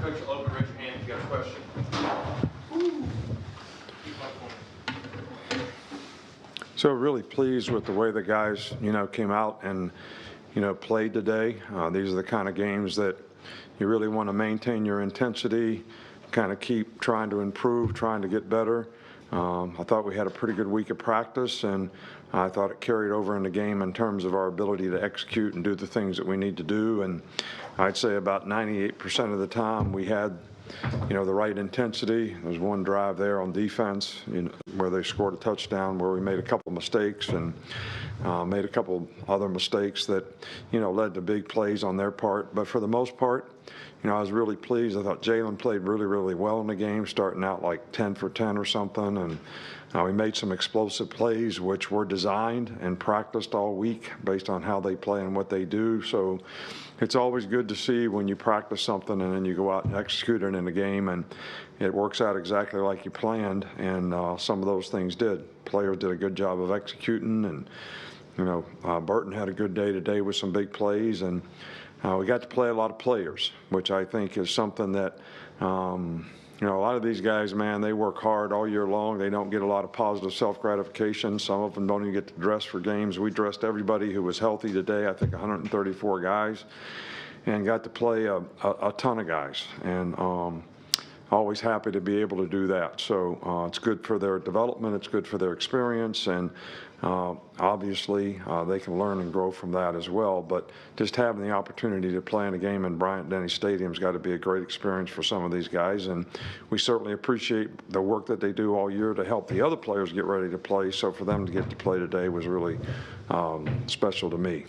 Coach Logan, raise your hand if you got a question. So really pleased with the way the guys, came out and, played today. These are the kind of games that you really want to maintain your intensity, kind of keep trying to improve, trying to get better. I thought we had a pretty good week of practice, and I thought it carried over in the game in terms of our ability to execute and do the things that we need to do. And I'd say about 98% of the time we had the right intensity. There was one drive there on defense where they scored a touchdown where we made a couple mistakes and made a couple other mistakes that, led to big plays on their part. But for the most part, I was really pleased. I thought Jalen played really, really well in the game, starting out like 10 for 10 or something. And we made some explosive plays, which were designed and practiced all week based on how they play and what they do. So it's always good to see when you practice something and then you go out and execute it in the game and it works out exactly like you planned. And some of those things did. Players did a good job of executing, and Burton had a good day today with some big plays, and we got to play a lot of players, which I think is something that a lot of these guys, man, they work hard all year long. They don't get a lot of positive self-gratification. Some of them don't even get to dress for games. We dressed everybody who was healthy today, I think 134 guys, and got to play a ton of guys. And always happy to be able to do that. So it's good for their development. It's good for their experience. And obviously, they can learn and grow from that as well. But just having the opportunity to play in a game in Bryant-Denny Stadium's got to be a great experience for some of these guys. And we certainly appreciate the work that they do all year to help the other players get ready to play. So for them to get to play today was really special to me.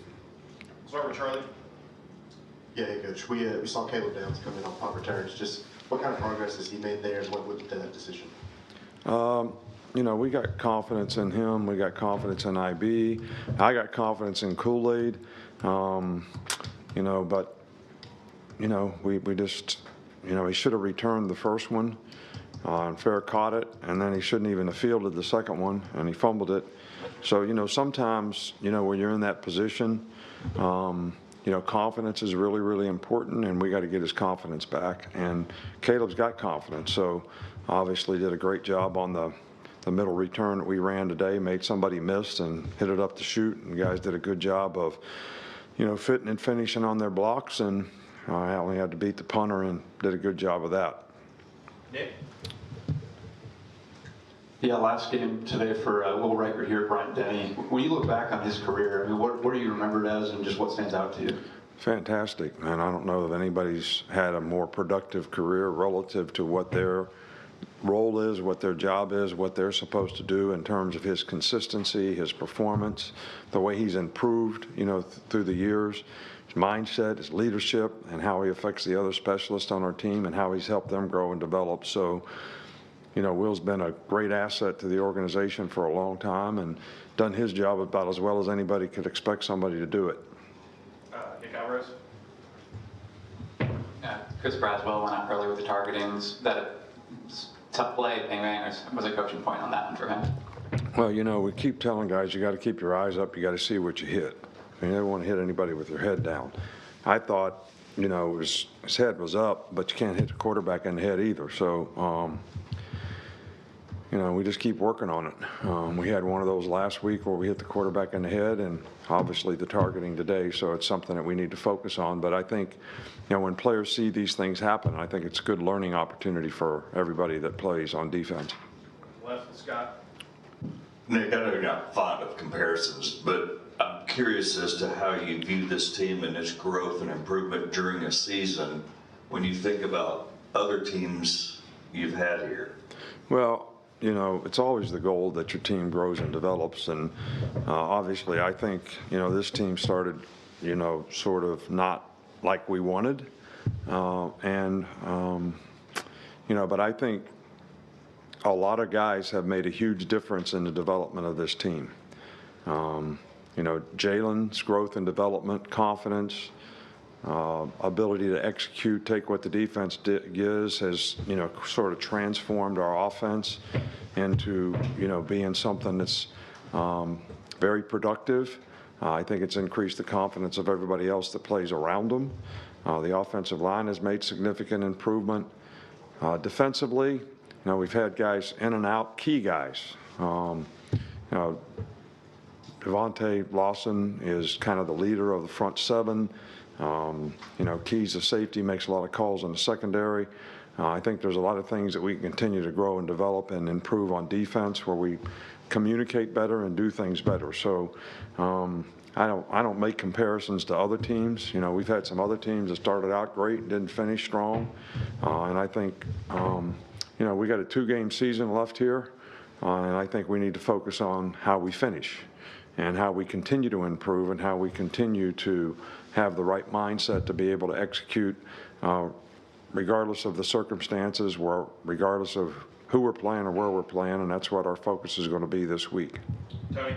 Start with Charlie. Yeah, hey, Coach. We saw Caleb Downs come in on punt returns. Just what kind of progress has he made there, and what went that decision? We got confidence in him. We got confidence in IB. I got confidence in Koolaid. But we just, he should have returned the first one. And Fair caught it, and then he shouldn't even have fielded the second one, and he fumbled it. So, sometimes, when you're in that position, confidence is really, really important, and we got to get his confidence back. And Caleb's got confidence, so obviously did a great job on the middle return that we ran today, made somebody miss and hit it up the chute, and the guys did a good job of, fitting and finishing on their blocks, and I only had to beat the punter and did a good job of that. Nick? Yeah, last game today for Will Reagor here at Bryant-Denny. When you look back on his career, what are you remembered as, and just what stands out to you? Fantastic, man. I don't know that anybody's had a more productive career relative to what their role is, what their job is, what they're supposed to do in terms of his consistency, his performance, the way he's improved, through the years, his mindset, his leadership, and how he affects the other specialists on our team and how he's helped them grow and develop. So, Will's been a great asset to the organization for a long time and done his job about as well as anybody could expect somebody to do it. Nick Alvarez? Chris Braswell went out early with the targetings. That tough play, was a coaching point on that one for him? Well, we keep telling guys you got to keep your eyes up. You got to see what you hit. You never want to hit anybody with your head down. I thought, his head was up, but you can't hit the quarterback in the head either. So, we just keep working on it. We had one of those last week where we hit the quarterback in the head, and obviously the targeting today, so it's something that we need to focus on. But I think, when players see these things happen, I think it's a good learning opportunity for everybody that plays on defense. Left, Scott. Nick, I know you're not fond of comparisons, but I'm curious as to how you view this team and its growth and improvement during a season when you think about other teams you've had here. Well, it's always the goal that your team grows and develops. And obviously, I think, this team started, sort of not like we wanted. But I think a lot of guys have made a huge difference in the development of this team. Jalen's growth and development, confidence, ability to execute, take what the defense gives has, sort of transformed our offense into, being something that's very productive. I think it's increased the confidence of everybody else that plays around them. The offensive line has made significant improvement. Defensively, we've had guys in and out, key guys. Devontae Lawson is kind of the leader of the front seven. Keys to safety, makes a lot of calls in the secondary. I think there's a lot of things that we can continue to grow and develop and improve on defense where we communicate better and do things better. So I don't make comparisons to other teams. We've had some other teams that started out great and didn't finish strong. And I think, we got a 2-game season left here. And I think we need to focus on how we finish and how we continue to improve and how we continue to have the right mindset to be able to execute regardless of the circumstances, regardless of who we're playing or where we're playing, and that's what our focus is going to be this week. Tony?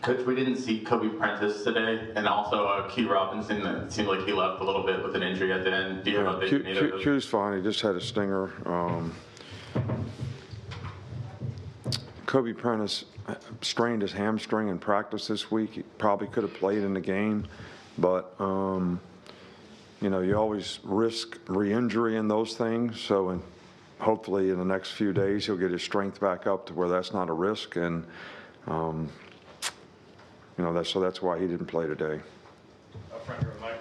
Coach, we didn't see Kobe Prentice today, and also Q Robinson. It seemed like he left a little bit with an injury at the end. Do you have a big need of those? Q's fine. He just had a stinger. Kobe Prentice strained his hamstring in practice this week. He probably could have played in the game, but you always risk re-injury in those things. So hopefully in the next few days he'll get his strength back up to where that's not a risk, and so that's why he didn't play today. Up front here with Mike.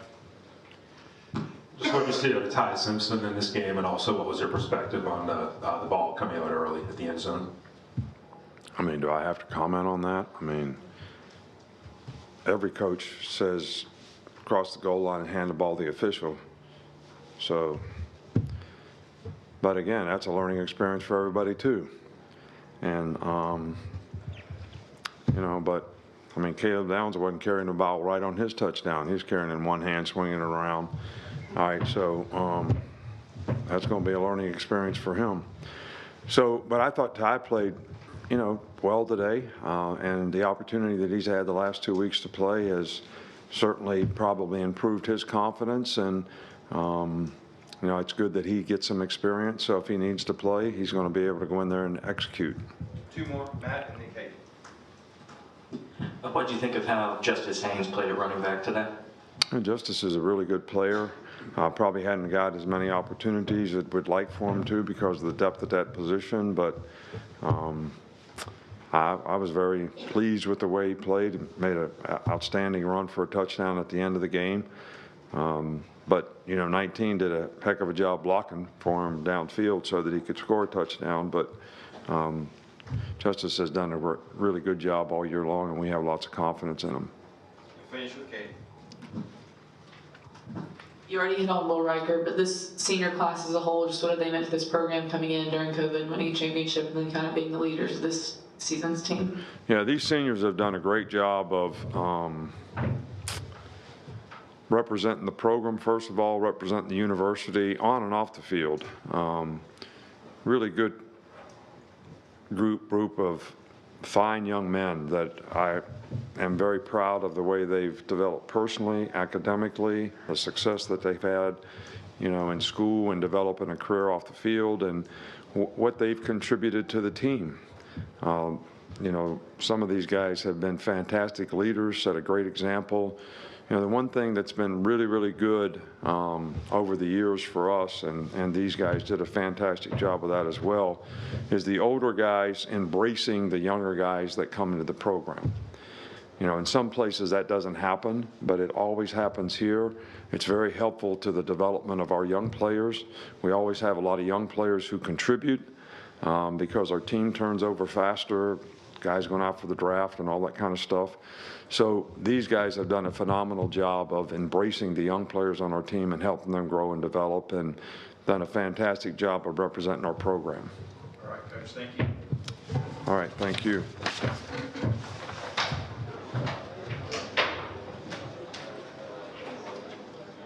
Just what did you see of Ty Simpson in this game, and also what was your perspective on the ball coming out early at the end zone? Do I have to comment on that? Every coach says cross the goal line and hand the ball to the official. So, but again, that's a learning experience for everybody too. And, Caleb Downs wasn't carrying the ball right on his touchdown. He's carrying it in one hand, swinging it around. All right, so that's going to be a learning experience for him. So, but I thought Ty played, well today, and the opportunity that he's had the last 2 weeks to play has certainly probably improved his confidence, and it's good that he gets some experience. So if he needs to play, he's going to be able to go in there and execute. 2 more, Matt and then Kate. What do you think of how Justice Haynes played at running back today? And Justice is a really good player. Probably hadn't got as many opportunities as we'd like for him to because of the depth at that position, but I was very pleased with the way he played. Made an outstanding run for a touchdown at the end of the game. But 19 did a heck of a job blocking for him downfield so that he could score a touchdown. But Justice has done a really good job all year long, and we have lots of confidence in him. Finish with Kate. You already hit on Will Reagor, but this senior class as a whole, just what have they meant to this program coming in during COVID, winning a championship, and then kind of being the leaders of this season's team? Yeah, these seniors have done a great job of representing the program, first of all, representing the university on and off the field. Really good group of fine young men that I am very proud of the way they've developed personally, academically, the success that they've had, in school and developing a career off the field, and what they've contributed to the team. Some of these guys have been fantastic leaders, set a great example. The one thing that's been really, really good over the years for us, and these guys did a fantastic job of that as well, is the older guys embracing the younger guys that come into the program. In some places that doesn't happen, but it always happens here. It's very helpful to the development of our young players. We always have a lot of young players who contribute because our team turns over faster, guys going out for the draft and all that kind of stuff. So these guys have done a phenomenal job of embracing the young players on our team and helping them grow and develop, and done a fantastic job of representing our program. All right, Coach, thank you. All right, thank you.